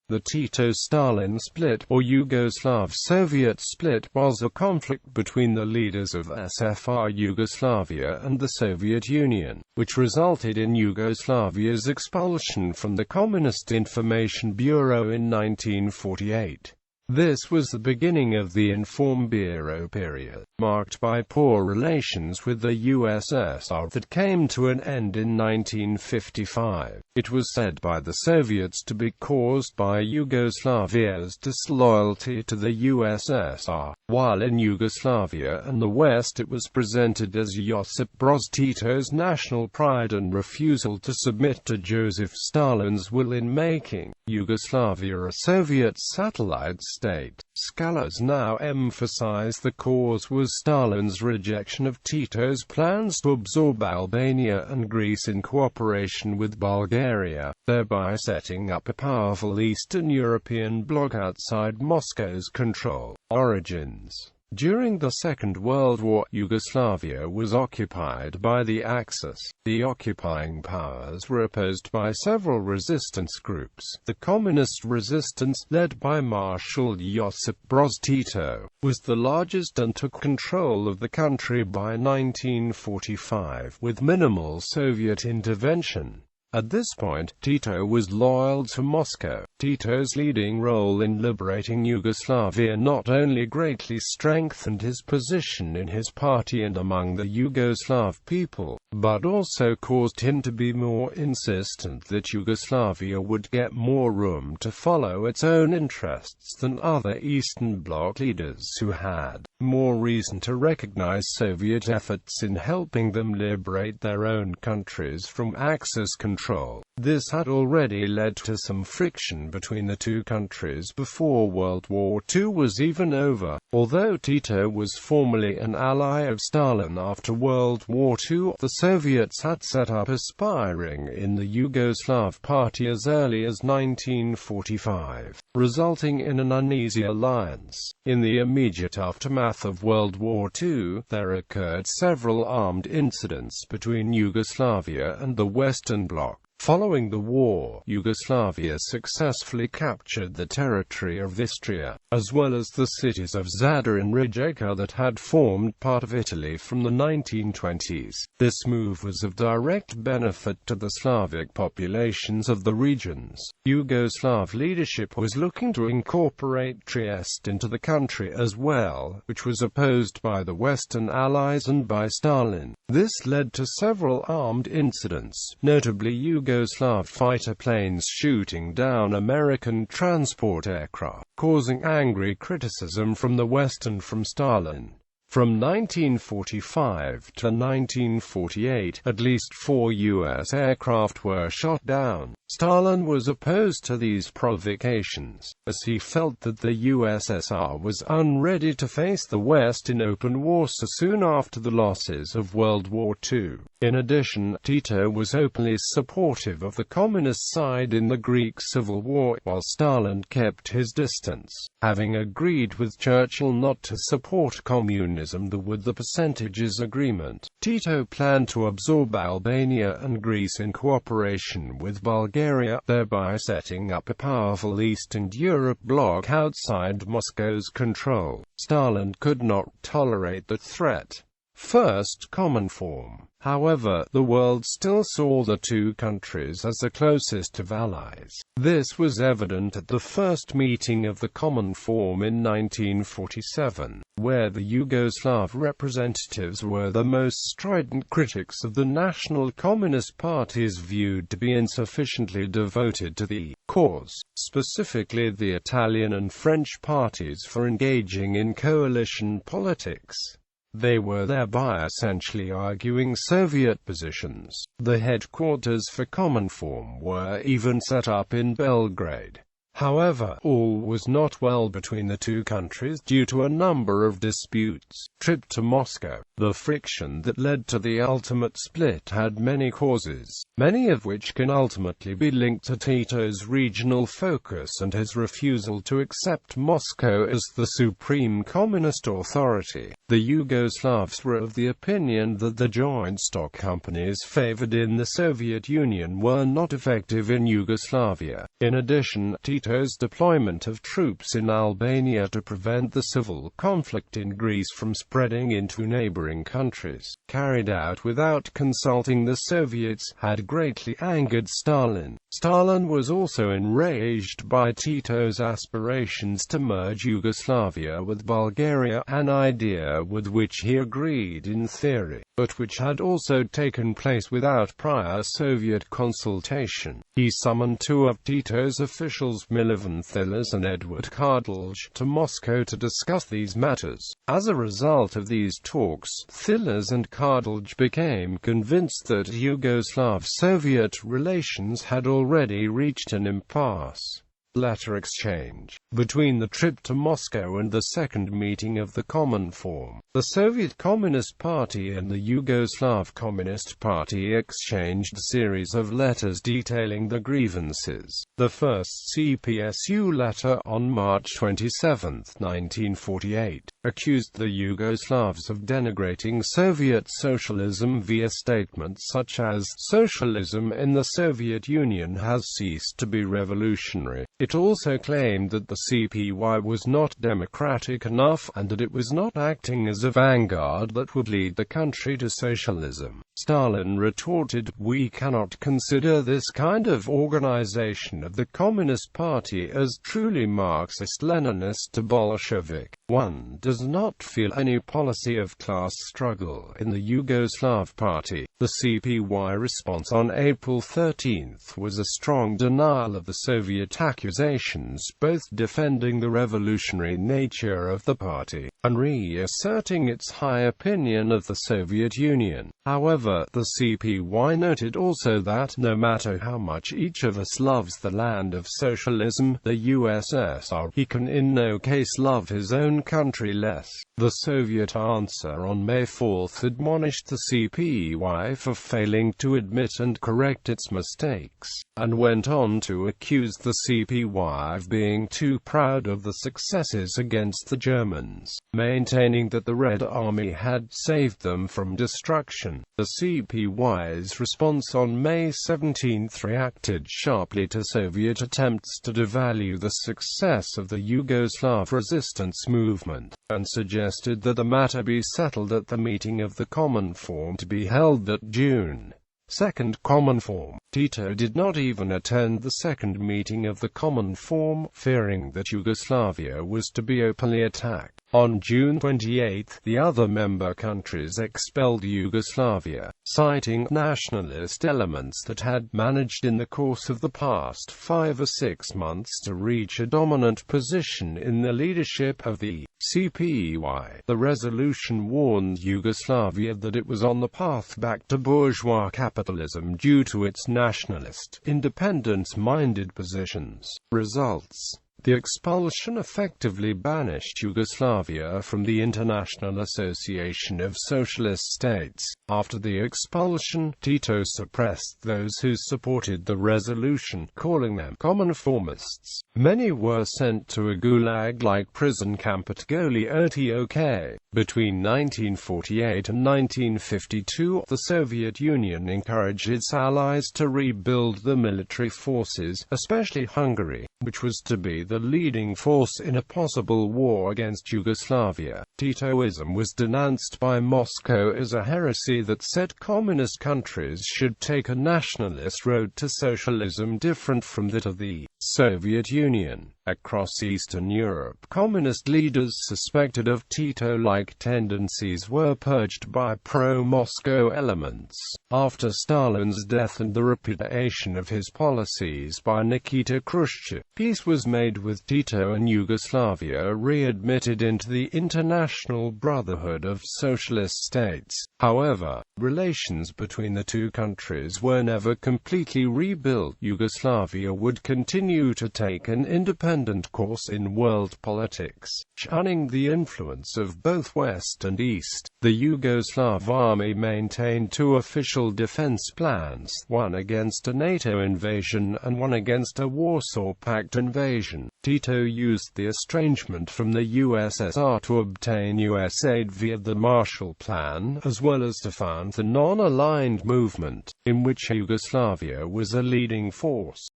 The Tito-Stalin split, or Yugoslav-Soviet split, was a conflict between the leaders of SFR Yugoslavia and the Soviet Union, which resulted in Yugoslavia's expulsion from the Communist Information Bureau in 1948. This was the beginning of the Informbiro period, marked by poor relations with the USSR that came to an end in 1955. It was said by the Soviets to be caused by Yugoslavia's disloyalty to the USSR, while in Yugoslavia and the West it was presented as Josip Broz Tito's national pride and refusal to submit to Joseph Stalin's will in making Yugoslavia a Soviet satellite state. Scholars now emphasize the cause was Stalin's rejection of Tito's plans to absorb Albania and Greece in cooperation with Bulgaria, thereby setting up a powerful Eastern European bloc outside Moscow's control. Origins. During the Second World War, Yugoslavia was occupied by the Axis. The occupying powers were opposed by several resistance groups. The communist resistance, led by Marshal Josip Broz Tito, was the largest and took control of the country by 1945, with minimal Soviet intervention. At this point, Tito was loyal to Moscow. Tito's leading role in liberating Yugoslavia not only greatly strengthened his position in his party and among the Yugoslav people, but also caused him to be more insistent that Yugoslavia would get more room to follow its own interests than other Eastern Bloc leaders who had more reason to recognize Soviet efforts in helping them liberate their own countries from Axis control. This had already led to some friction between the two countries before World War II was even over. Although Tito was formally an ally of Stalin after World War II, the Soviets had set up aspiring in the Yugoslav party as early as 1945, resulting in an uneasy alliance. In the immediate aftermath of World War II, there occurred several armed incidents between Yugoslavia and the Western Bloc. Following the war, Yugoslavia successfully captured the territory of Istria, as well as the cities of Zadar and Rijeka that had formed part of Italy from the 1920s. This move was of direct benefit to the Slavic populations of the regions. Yugoslav leadership was looking to incorporate Trieste into the country as well, which was opposed by the Western Allies and by Stalin. This led to several armed incidents, notably Yugoslav fighter planes shooting down American transport aircraft, causing angry criticism from the West and from Stalin. From 1945 to 1948, at least 4 U.S. aircraft were shot down. Stalin was opposed to these provocations, as he felt that the USSR was unready to face the West in open war so soon after the losses of World War II. In addition, Tito was openly supportive of the communist side in the Greek Civil War, while Stalin kept his distance, having agreed with Churchill not to support communism with the percentages agreement. Tito planned to absorb Albania and Greece in cooperation with Bulgaria, thereby setting up a powerful Eastern Europe bloc outside Moscow's control. Stalin could not tolerate the threat. First Common Form. However, the world still saw the two countries as the closest of allies. This was evident at the first meeting of the Common Form in 1947, where the Yugoslav representatives were the most strident critics of the national communist parties viewed to be insufficiently devoted to the cause, specifically the Italian and French parties for engaging in coalition politics. They were thereby essentially arguing Soviet positions. The headquarters for Common Form were even set up in Belgrade. However, all was not well between the two countries due to a number of disputes. Trip to Moscow. The friction that led to the ultimate split had many causes, many of which can ultimately be linked to Tito's regional focus and his refusal to accept Moscow as the supreme communist authority. The Yugoslavs were of the opinion that the joint stock companies favored in the Soviet Union were not effective in Yugoslavia. In addition, Tito's deployment of troops in Albania to prevent the civil conflict in Greece from spreading into neighboring countries, carried out without consulting the Soviets, had greatly angered Stalin. Stalin was also enraged by Tito's aspirations to merge Yugoslavia with Bulgaria, an idea with which he agreed in theory, but which had also taken place without prior Soviet consultation. He summoned two of Tito's officials, Milovan Thilas and Edward Kardelj, to Moscow to discuss these matters. As a result of these talks, Thilas and Kardelj became convinced that Yugoslav-Soviet relations had already reached an impasse. Letter exchange. Between the trip to Moscow and the second meeting of the Common Forum, the Soviet Communist Party and the Yugoslav Communist Party exchanged a series of letters detailing the grievances. The first CPSU letter, on March 27, 1948, accused the Yugoslavs of denigrating Soviet socialism via statements such as, "Socialism in the Soviet Union has ceased to be revolutionary." It also claimed that the CPY was not democratic enough, and that it was not acting as a vanguard that would lead the country to socialism. Stalin retorted, "We cannot consider this kind of organization of the Communist Party as truly Marxist-Leninist or Bolshevik. One does not feel any policy of class struggle in the Yugoslav Party." The CPY response on April 13 was a strong denial of the Soviet accusations, both defending the revolutionary nature of the party, and reasserting its high opinion of the Soviet Union. However, the CPY noted also that, no matter how much each of us loves the land of socialism, the USSR, he can in no case love his own country less. The Soviet answer on May 4 admonished the CPY for failing to admit and correct its mistakes, and went on to accuse the CPY of being too proud of the successes against the Germans, maintaining that the Red Army had saved them from destruction. The CPY's response on May 17 reacted sharply to Soviet attempts to devalue the success of the Yugoslav resistance movement, and suggested that the matter be settled at the meeting of the Common Forum to be held that June 2 Common Forum. Tito did not even attend the second meeting of the Common Forum, fearing that Yugoslavia was to be openly attacked. On June 28, the other member countries expelled Yugoslavia, citing nationalist elements that had managed in the course of the past 5 or 6 months to reach a dominant position in the leadership of the CPY. The resolution warned Yugoslavia that it was on the path back to bourgeois capitalism due to its nationalist, independent-minded positions. Results: the expulsion effectively banished Yugoslavia from the International Association of Socialist States. After the expulsion, Tito suppressed those who supported the resolution, calling them Commonformists. Many were sent to a gulag-like prison camp at Goli Otok. Between 1948 and 1952, the Soviet Union encouraged its allies to rebuild the military forces, especially Hungary, which was to be the leading force in a possible war against Yugoslavia. Titoism was denounced by Moscow as a heresy that said communist countries should take a nationalist road to socialism different from that of the Soviet Union. Across Eastern Europe, communist leaders suspected of Tito-like tendencies were purged by pro-Moscow elements. After Stalin's death and the repudiation of his policies by Nikita Khrushchev, peace was made with Tito and Yugoslavia readmitted into the International Brotherhood of Socialist States. However, Relations between the two countries were never completely rebuilt. Yugoslavia would continue to take an independent course in world politics, shunning the influence of both West and East. The Yugoslav army maintained two official defense plans, one against a NATO invasion and one against a Warsaw Pact invasion. Tito used the estrangement from the USSR to obtain US aid via the Marshall Plan, as well as to fund the non-aligned movement, in which Yugoslavia was a leading force.